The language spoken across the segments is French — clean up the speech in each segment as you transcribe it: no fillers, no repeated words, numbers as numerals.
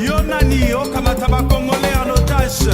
Yonani okamata ba Congolais en otage.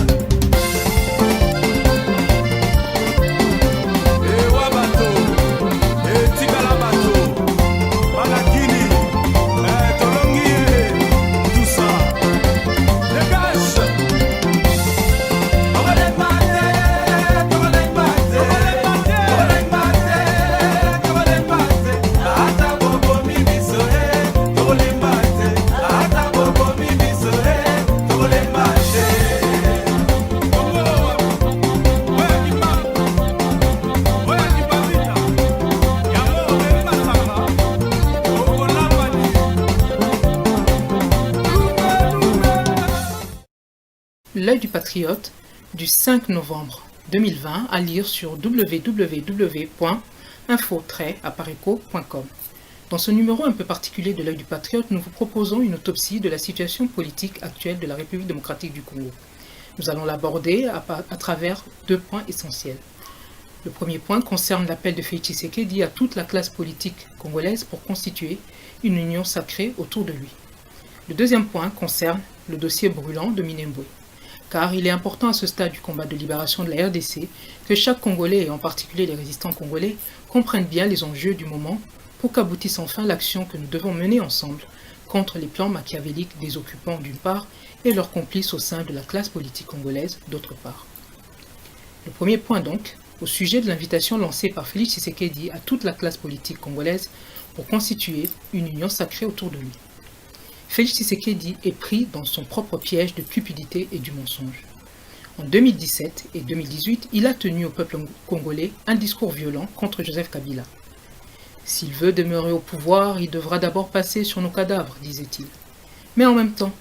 L'œil du patriote du 5 novembre 2020 à lire sur www.info-apareco.com. Dans ce numéro un peu particulier de l'œil du patriote, nous vous proposons une autopsie de la situation politique actuelle de la République démocratique du Congo. Nous allons l'aborder à travers deux points essentiels. Le premier point concerne l'appel de Félix Tshisekedi à toute la classe politique congolaise pour constituer une union sacrée autour de lui. Le deuxième point concerne le dossier brûlant de Minembwe. Car il est important à ce stade du combat de libération de la RDC que chaque Congolais, et en particulier les résistants congolais, comprennent bien les enjeux du moment pour qu'aboutisse enfin l'action que nous devons mener ensemble contre les plans machiavéliques des occupants d'une part et leurs complices au sein de la classe politique congolaise d'autre part. Le premier point donc, au sujet de l'invitation lancée par Félix Tshisekedi à toute la classe politique congolaise pour constituer une union sacrée autour de lui. Félix Tshisekedi est pris dans son propre piège de cupidité et du mensonge. En 2017 et 2018, il a tenu au peuple congolais un discours violent contre Joseph Kabila. S'il veut demeurer au pouvoir, il devra d'abord passer sur nos cadavres, disait-il. Mais en même temps,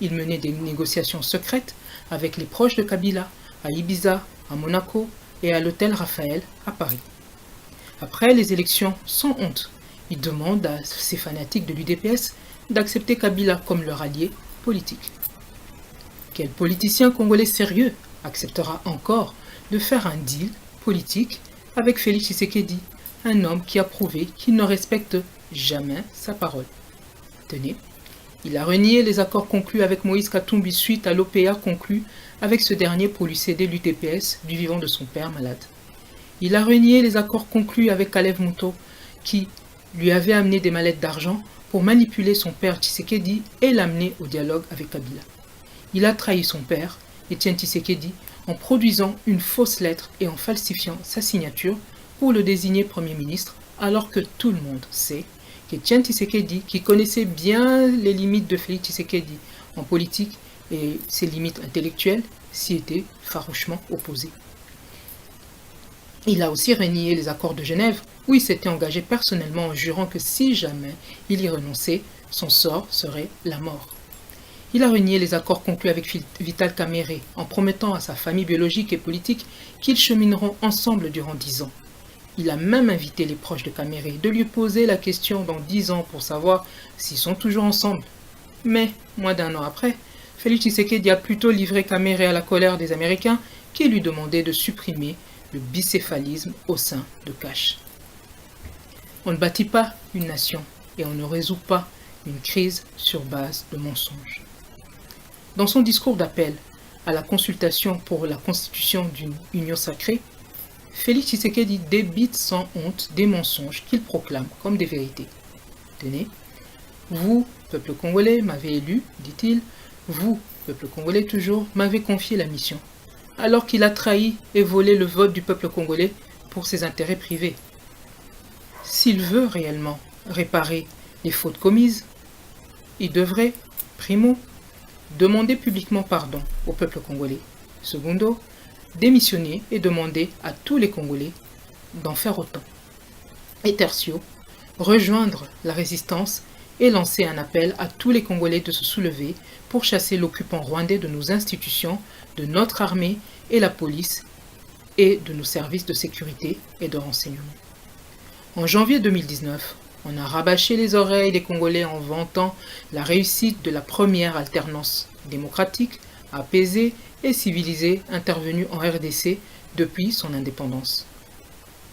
il menait des négociations secrètes avec les proches de Kabila, à Ibiza, à Monaco et à l'hôtel Raphaël à Paris. Après les élections, sans honte, il demande à ses fanatiques de l'UDPS d'accepter Kabila comme leur allié politique. Quel politicien congolais sérieux acceptera encore de faire un deal politique avec Félix Tshisekedi, un homme qui a prouvé qu'il ne respecte jamais sa parole? Tenez, il a renié les accords conclus avec Moïse Katumbi suite à l'OPA conclu avec ce dernier pour lui céder l'UDPS du vivant de son père malade. Il a renié les accords conclus avec Kalev Muto qui lui avait amené des mallettes d'argent pour manipuler son père Tshisekedi et l'amener au dialogue avec Kabila. Il a trahi son père, Étienne Tshisekedi, en produisant une fausse lettre et en falsifiant sa signature pour le désigner Premier ministre, alors que tout le monde sait qu'Étienne Tshisekedi, qui connaissait bien les limites de Félix Tshisekedi en politique et ses limites intellectuelles, s'y était farouchement opposé. Il a aussi renié les accords de Genève, où il s'était engagé personnellement en jurant que si jamais il y renonçait, son sort serait la mort. Il a renié les accords conclus avec Vital Kamerhe, en promettant à sa famille biologique et politique qu'ils chemineront ensemble durant 10 ans. Il a même invité les proches de Kamerhe de lui poser la question dans 10 ans pour savoir s'ils sont toujours ensemble. Mais, moins d'un an après, Félix Tshisekedi a plutôt livré Kamerhe à la colère des Américains qui lui demandaient de supprimer le bicéphalisme au sein de Kash. On ne bâtit pas une nation et on ne résout pas une crise sur base de mensonges. Dans son discours d'appel à la consultation pour la constitution d'une union sacrée, Félix Tshisekedi débite sans honte des mensonges qu'il proclame comme des vérités. Tenez, vous, peuple congolais, m'avez élu, dit-il, vous, peuple congolais toujours, m'avez confié la mission, alors qu'il a trahi et volé le vote du peuple congolais pour ses intérêts privés. S'il veut réellement réparer les fautes commises, il devrait, primo, demander publiquement pardon au peuple congolais. Secondo, démissionner et demander à tous les Congolais d'en faire autant. Et tertio, rejoindre la résistance et lancer un appel à tous les Congolais de se soulever pour chasser l'occupant rwandais de nos institutions, de notre armée et la police et de nos services de sécurité et de renseignement. En janvier 2019, on a rabâché les oreilles des Congolais en vantant la réussite de la première alternance démocratique apaisée et civilisée intervenue en RDC depuis son indépendance.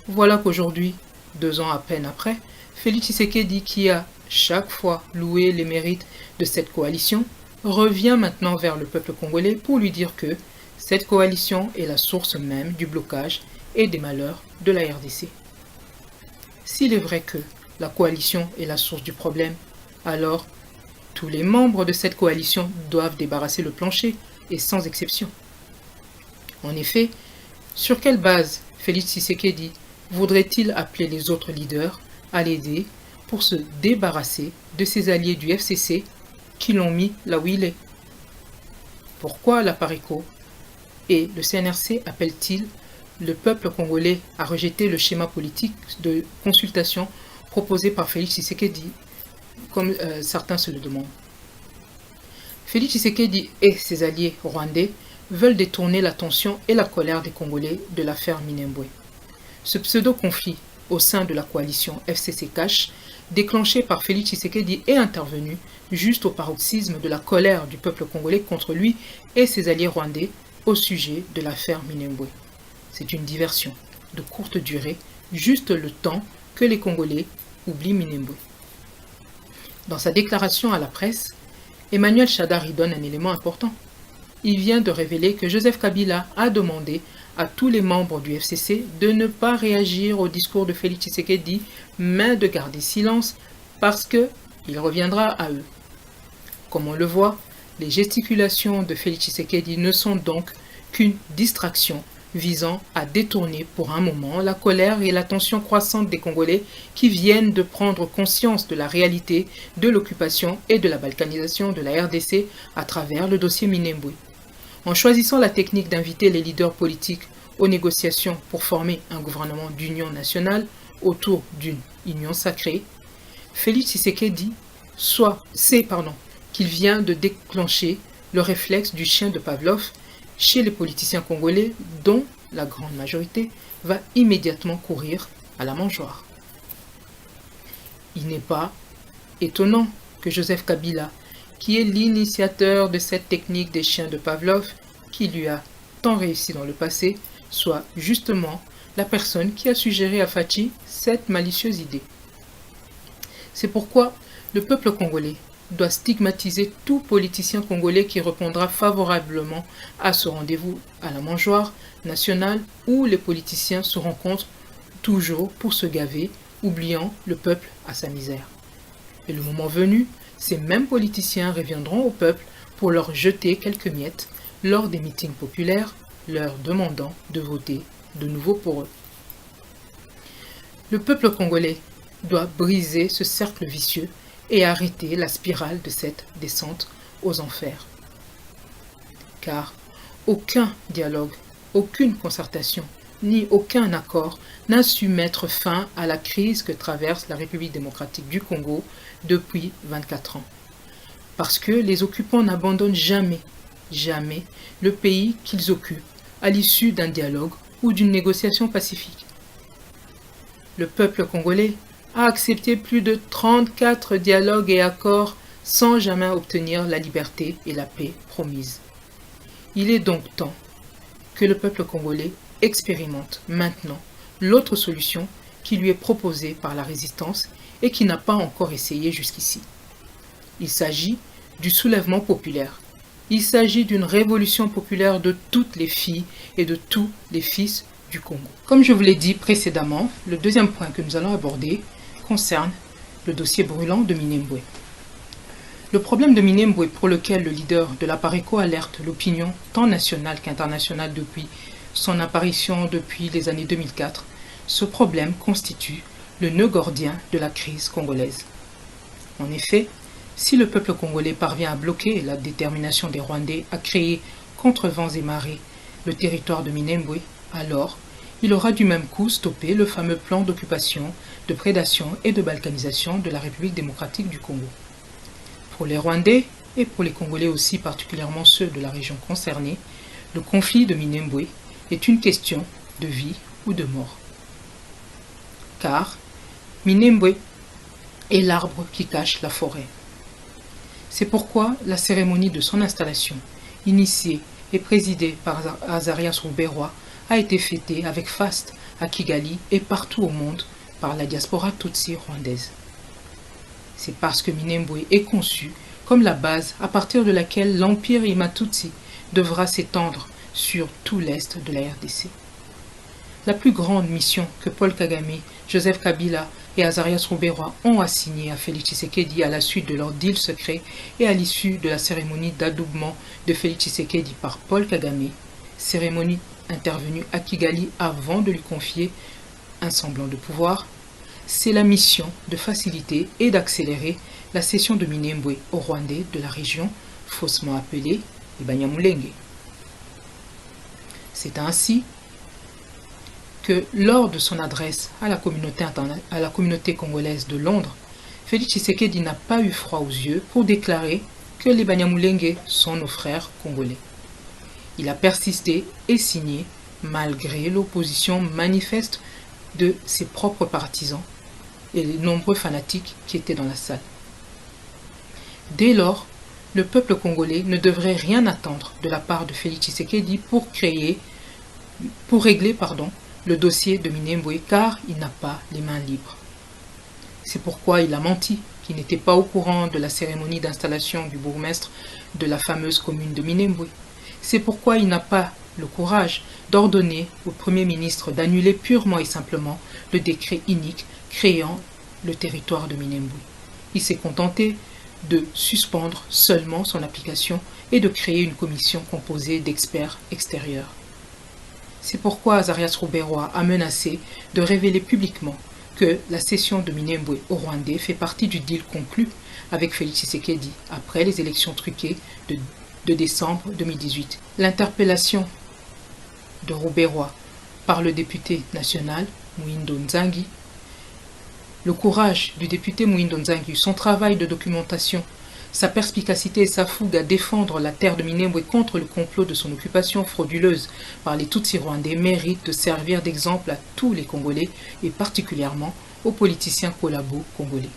Voilà qu'aujourd'hui, 2 ans à peine après, Félix Tshisekedi, qui a chaque fois loué les mérites de cette coalition, revient maintenant vers le peuple congolais pour lui dire que cette coalition est la source même du blocage et des malheurs de la RDC. S'il est vrai que la coalition est la source du problème, alors tous les membres de cette coalition doivent débarrasser le plancher, et sans exception. En effet, sur quelle base Félix Tshisekedi voudrait-il appeler les autres leaders à l'aider pour se débarrasser de ses alliés du FCC qui l'ont mis là où il est? Pourquoi la PARECO et le CNRC appellent-ils le peuple congolais à rejeter le schéma politique de consultation proposé par Félix Tshisekedi, comme certains se le demandent? Félix Tshisekedi et ses alliés rwandais veulent détourner l'attention et la colère des Congolais de l'affaire Minembwe. Ce pseudo-conflit au sein de la coalition FCC-Cash, déclenché par Félix Tshisekedi, est intervenu juste au paroxysme de la colère du peuple congolais contre lui et ses alliés rwandais au sujet de l'affaire Minembwe. C'est une diversion de courte durée, juste le temps que les Congolais oublient Minembwe. Dans sa déclaration à la presse, Emmanuel Shadari donne un élément important. Il vient de révéler que Joseph Kabila a demandé à tous les membres du FCC de ne pas réagir au discours de Félix Tshisekedi, mais de garder silence parce qu'il reviendra à eux. Comme on le voit, les gesticulations de Félix Tshisekedi ne sont donc qu'une distraction visant à détourner pour un moment la colère et l'attention croissante des Congolais qui viennent de prendre conscience de la réalité de l'occupation et de la balkanisation de la RDC à travers le dossier Minembwe. En choisissant la technique d'inviter les leaders politiques aux négociations pour former un gouvernement d'union nationale autour d'une union sacrée, Félix Tshisekedi sait qu'il vient de déclencher le réflexe du chien de Pavlov chez les politiciens congolais, dont la grande majorité va immédiatement courir à la mangeoire. Il n'est pas étonnant que Joseph Kabila, qui est l'initiateur de cette technique des chiens de Pavlov, qui lui a tant réussi dans le passé, soit justement la personne qui a suggéré à Fachi cette malicieuse idée. C'est pourquoi le peuple congolais doit stigmatiser tout politicien congolais qui répondra favorablement à ce rendez-vous à la mangeoire nationale où les politiciens se rencontrent toujours pour se gaver, oubliant le peuple à sa misère. Et le moment venu, ces mêmes politiciens reviendront au peuple pour leur jeter quelques miettes lors des meetings populaires, leur demandant de voter de nouveau pour eux. Le peuple congolais doit briser ce cercle vicieux et arrêter la spirale de cette descente aux enfers. Car aucun dialogue, aucune concertation, ni aucun accord n'a su mettre fin à la crise que traverse la République démocratique du Congo depuis 24 ans. Parce que les occupants n'abandonnent jamais le pays qu'ils occupent à l'issue d'un dialogue ou d'une négociation pacifique. Le peuple congolais a accepté plus de 34 dialogues et accords sans jamais obtenir la liberté et la paix promises. Il est donc temps que le peuple congolais expérimente maintenant l'autre solution qui lui est proposée par la résistance et qui n'a pas encore essayé jusqu'ici. Il s'agit du soulèvement populaire. Il s'agit d'une révolution populaire de toutes les filles et de tous les fils du Congo. Comme je vous l'ai dit précédemment, le deuxième point que nous allons aborder concerne le dossier brûlant de Minembwe. Le problème de Minembwe, pour lequel le leader de la PARECO alerte l'opinion tant nationale qu'internationale depuis son apparition depuis les années 2004, ce problème constitue le nœud gordien de la crise congolaise. En effet, si le peuple congolais parvient à bloquer la détermination des Rwandais à créer contre vents et marées le territoire de Minembwe, alors il aura du même coup stoppé le fameux plan d'occupation, de prédation et de balkanisation de la République démocratique du Congo. Pour les Rwandais et pour les Congolais aussi, particulièrement ceux de la région concernée, le conflit de Minembwe est une question de vie ou de mort. Car Minembwe est l'arbre qui cache la forêt. C'est pourquoi la cérémonie de son installation initié et présidé par Azarias Ruberwa, a été fêté avec faste à Kigali et partout au monde par la diaspora tutsi rwandaise. C'est parce que Minembwe est conçu comme la base à partir de laquelle l'empire Imatutsi devra s'étendre sur tout l'est de la RDC. La plus grande mission que Paul Kagame, Joseph Kabila et Azarias Ruberwa ont assignée à Félix Tshisekedi à la suite de leur deal secret et à l'issue de la cérémonie d'adoubement de Félix Tshisekedi par Paul Kagame, cérémonie intervenue à Kigali avant de lui confier un semblant de pouvoir, c'est la mission de faciliter et d'accélérer la cession de Minembwe aux Rwandais de la région faussement appelée les Banyamulenge. C'est ainsi que lors de son adresse à la communauté congolaise de Londres, Félix Tshisekedi n'a pas eu froid aux yeux pour déclarer que les Banyamulenge sont nos frères congolais. Il a persisté et signé malgré l'opposition manifeste de ses propres partisans et les nombreux fanatiques qui étaient dans la salle. Dès lors, le peuple congolais ne devrait rien attendre de la part de Félix Tshisekedi pour régler le dossier de Minembwe car il n'a pas les mains libres. C'est pourquoi il a menti qu'il n'était pas au courant de la cérémonie d'installation du bourgmestre de la fameuse commune de Minembwe. C'est pourquoi il n'a pas le courage d'ordonner au Premier ministre d'annuler purement et simplement le décret inique créant le territoire de Minembwe. Il s'est contenté de suspendre seulement son application et de créer une commission composée d'experts extérieurs. C'est pourquoi Azarias Ruberwa a menacé de révéler publiquement que la cession de Minembwe aux Rwandais fait partie du deal conclu avec Félix Tshisekedi après les élections truquées de décembre 2018. L'interpellation de Ruberwa par le député national Muhindo Nzangi, le courage du député Muhindo Nzangi, son travail de documentation, sa perspicacité et sa fougue à défendre la terre de Minembwe contre le complot de son occupation frauduleuse par les Tutsis rwandais méritent de servir d'exemple à tous les Congolais et particulièrement aux politiciens collabos congolais.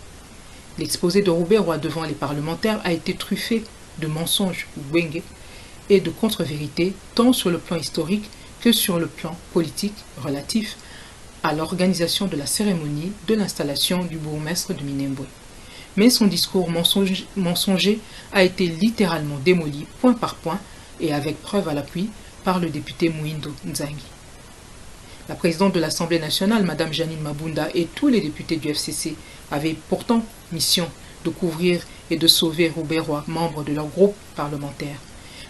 L'exposé de Ruberwa devant les parlementaires a été truffé de mensonges wenge et de contre-vérités tant sur le plan historique que sur le plan politique relatif à l'organisation de la cérémonie de l'installation du bourgmestre de Minembwe. Mais son discours mensonger a été littéralement démoli point par point et avec preuve à l'appui par le député Muhindo Nzangi. La présidente de l'Assemblée nationale, Mme Janine Mabunda, et tous les députés du FCC avaient pourtant mission de couvrir et de sauver Ruberwa, membre de leur groupe parlementaire.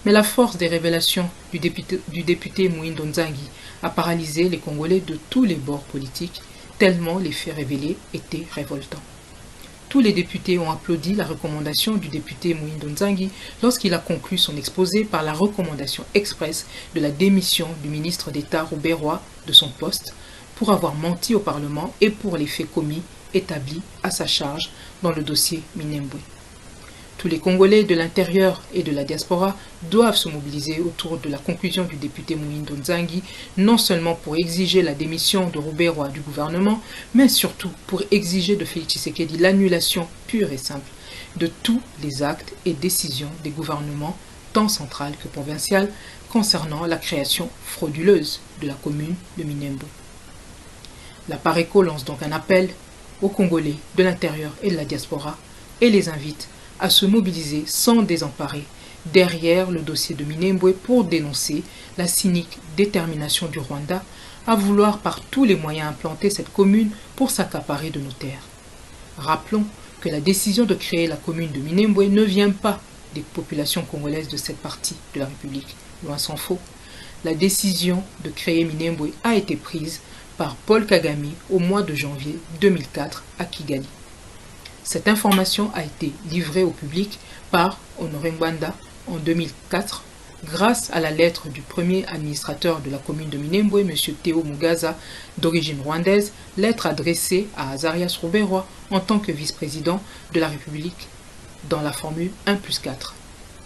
Mais la force des révélations du député Muhindo Nzangi a paralysé les Congolais de tous les bords politiques, tellement les faits révélés étaient révoltants. Tous les députés ont applaudi la recommandation du député Muhindo Nzangi lorsqu'il a conclu son exposé par la recommandation expresse de la démission du ministre d'État Ruberwa de son poste pour avoir menti au Parlement et pour les faits commis établis à sa charge dans le dossier Minembwe. Tous les Congolais de l'intérieur et de la diaspora doivent se mobiliser autour de la conclusion du député Muhindo Nzangi, non seulement pour exiger la démission de Ruberwa du gouvernement, mais surtout pour exiger de Félix Tshisekedi l'annulation pure et simple de tous les actes et décisions des gouvernements, tant central que provincial, concernant la création frauduleuse de la commune de Minembwe. La Pareco lance donc un appel aux Congolais de l'intérieur et de la diaspora et les invite à se mobiliser sans désemparer derrière le dossier de Minembwe pour dénoncer la cynique détermination du Rwanda à vouloir par tous les moyens implanter cette commune pour s'accaparer de nos terres. Rappelons que la décision de créer la commune de Minembwe ne vient pas des populations congolaises de cette partie de la République, loin s'en faut. La décision de créer Minembwe a été prise par Paul Kagame au mois de janvier 2004 à Kigali. Cette information a été livrée au public par Honoré Mbanda en 2004 grâce à la lettre du premier administrateur de la commune de Minembwe, M. Théo Mugaza, d'origine rwandaise, lettre adressée à Azarias Ruberwa en tant que vice-président de la République dans la formule 1+4.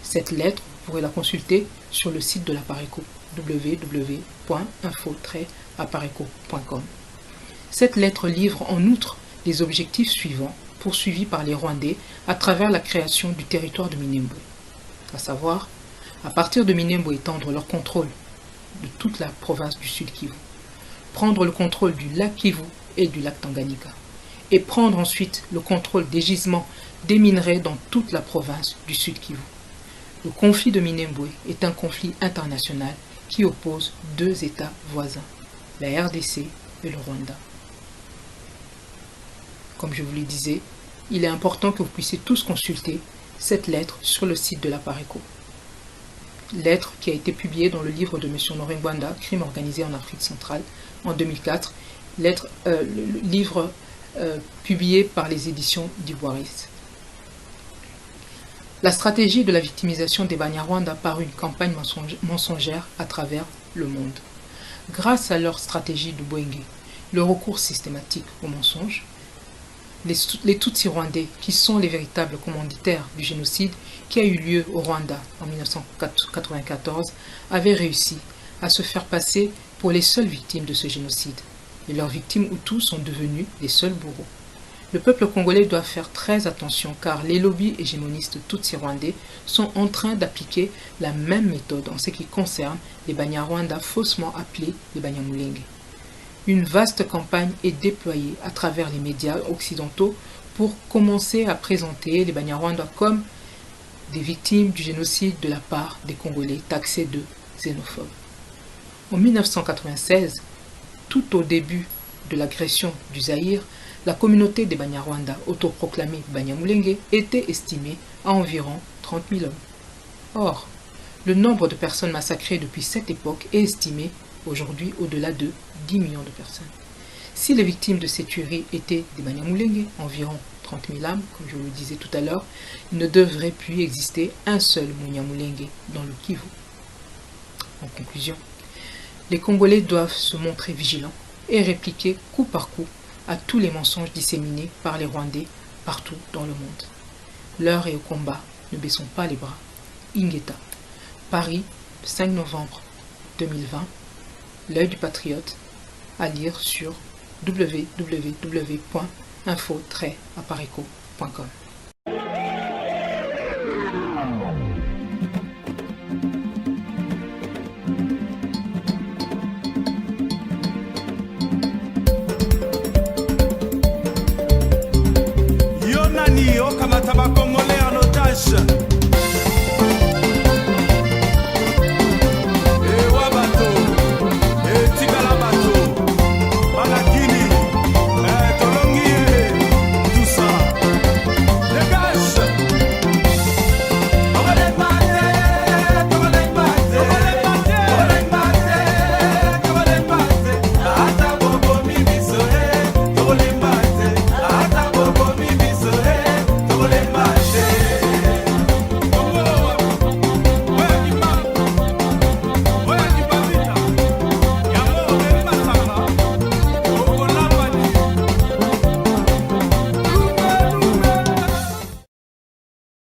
Cette lettre, vous pourrez la consulter sur le site de la Pareco, www.info-apareco.com. Cette lettre livre en outre les objectifs suivants poursuivis par les Rwandais à travers la création du territoire de Minembwe, à savoir À partir de Minembwe, étendre leur contrôle de toute la province du Sud Kivu, prendre le contrôle du lac Kivu et du lac Tanganyika, et prendre ensuite le contrôle des gisements des minerais dans toute la province du Sud Kivu. Le conflit de Minembwe est un conflit international qui oppose deux États voisins, la RDC et le Rwanda. Comme je vous le disais, il est important que vous puissiez tous consulter cette lettre sur le site de la Pareco. Lettre qui a été publiée dans le livre de M. Honoré Ngwanda, Crime organisé en Afrique centrale, en 2004, livre publié par les éditions d'Ivoiris. La stratégie de la victimisation des Banyarwanda par une campagne mensongère à travers le monde. Grâce à leur stratégie de Bwenge, le recours systématique au mensonge, les Tutsis rwandais, qui sont les véritables commanditaires du génocide qui a eu lieu au Rwanda en 1994, avaient réussi à se faire passer pour les seules victimes de ce génocide. Et leurs victimes Hutus sont devenus les seuls bourreaux. Le peuple congolais doit faire très attention car les lobbies hégémonistes Tutsis rwandais sont en train d'appliquer la même méthode en ce qui concerne les Banyarwanda faussement appelés les Banyamulenge. Une vaste campagne est déployée à travers les médias occidentaux pour commencer à présenter les Banyarwanda comme des victimes du génocide de la part des Congolais taxés de xénophobes. En 1996, tout au début de l'agression du Zaïre, la communauté des Banyarwanda, autoproclamée Banyamulenge, était estimée à environ 30 000 hommes. Or, le nombre de personnes massacrées depuis cette époque est estimé aujourd'hui au-delà de 10 millions de personnes. Si les victimes de ces tueries étaient des Banyamulenge, environ 30 000 âmes, comme je vous le disais tout à l'heure, il ne devrait plus exister un seul Banyamulenge dans le Kivu. En conclusion, les Congolais doivent se montrer vigilants et répliquer coup par coup à tous les mensonges disséminés par les Rwandais partout dans le monde. L'heure est au combat, ne baissons pas les bras. Ingeta, Paris, 5 novembre 2020, L'œil du patriote, à lire sur www.info-apareco.com.